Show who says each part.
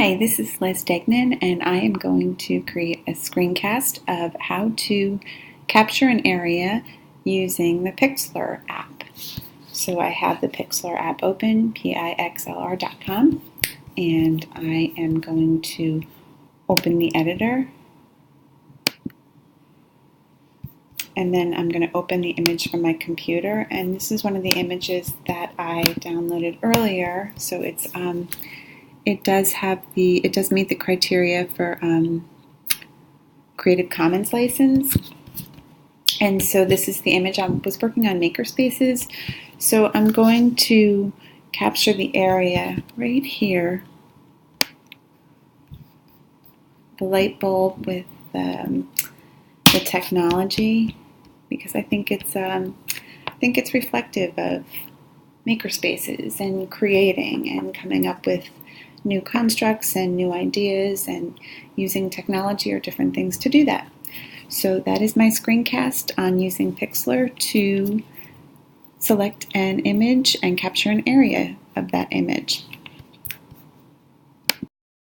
Speaker 1: Hi, this is Liz Degnan, and I am going to create a screencast of how to capture an area using the Pixlr app. So I have the Pixlr app open, pixlr.com, and I am going to open the editor, and then I'm going to open the image from my computer, and this is one of the images that I downloaded earlier, so it does meet the criteria for Creative Commons license. And so this is the image. I was working on Makerspaces. So I'm going to capture the area right here. The light bulb with the technology, because I think it's reflective of Makerspaces and creating and coming up with new constructs and new ideas and using technology or different things to do that. So that is my screencast on using Pixlr to select an image and capture an area of that image.